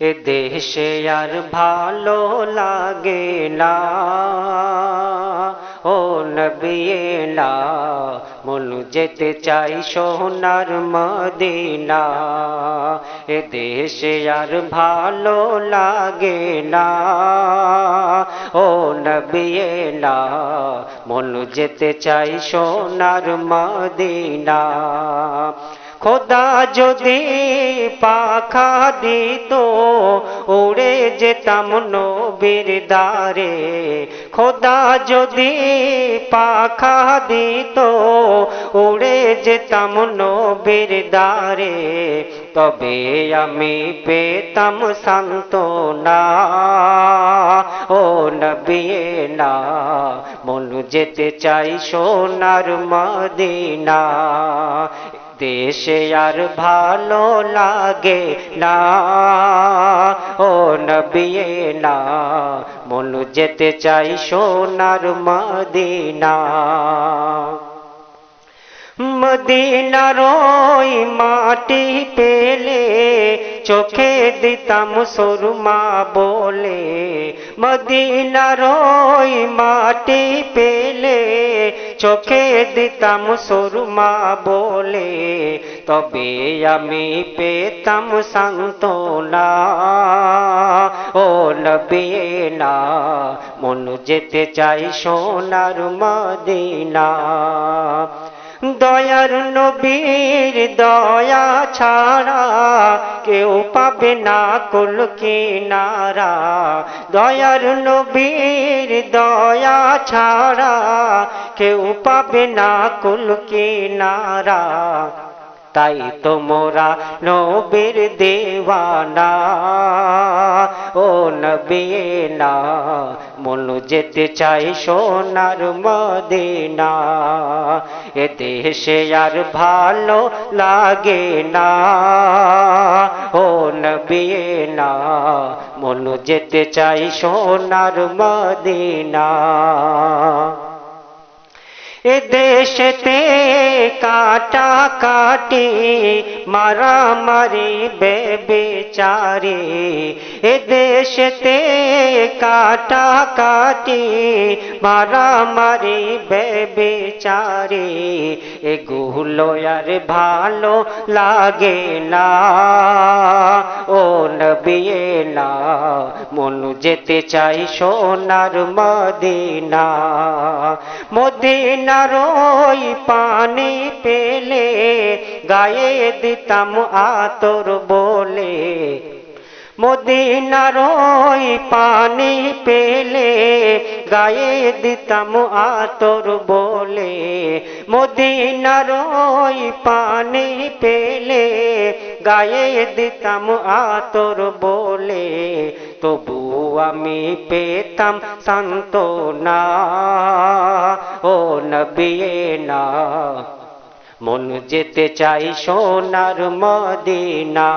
এ দেশে আর ভালো লাগে না, ও নবী না, মন যেতে চাই সোনার মদিনা। এ দেশে আর ভালো লাগে না, ও নবী না, মন যেতে চাই সোনার মদিনা। খোদা যদি পাখা দিত উড়ে যেতাম নবীর দারে। খোদা যদি পাখা দিত উড়ে যেতাম নবীর দারে। তবে আমি পেতাম সান্ত্বনা, ও নবী না, মন যেতে চাই সোনার মদিনা। দেশে আর ভালো লাগে না, ও নবী না, মন যেতে চাই সোনার মদিনা। মদিনার ওই মাটি পেলে চোখে দিতাম সুরমা বলে। মদিনার ওই মাটি পেলে চোখে দিতাম সুরমা বলে। তবে আমি পেতাম সান্ত্বনা, ও নবী না, মন যেতে চাই সোনার মদিনা। দয়ার নবীর দয়া ছাড়া কেউ পাবে না কুল কিনারা। দয়ার নবীর দয়া ছাড়া কেউ পাবে না কুল কিনারা। তাই তো মোরা নবীর দেওয়ানা, ও নবী না, মন যেতে চাই সোনার মদিনা। এ দেশে আর ভালো লাগে না, ও নবী না, মন যেতে চাই সোনার মদিনা। এ দেশেতে কাটা কাটি মারামারি বেবিচারি। এ দেশেতে কাটা কাটি মারামারি বেবিচারি। এগুলো আর ভালো লাগে না, ও নবী না, মন যেতে চাই সোনার মদিনা। মদিনার ওই পানি পেলে গায়ে দিতাম আতর বলে। মদিনার ওই পানি পেলে গায়ে দিতাম আতর বলে। মদিনার ওই পানি পেলে গায়ে দিতাম আতর বলে। তবু আমি পেতাম সান্ত্বনা, ও নবী না, মন যেতে চাই সোনার মদিনা।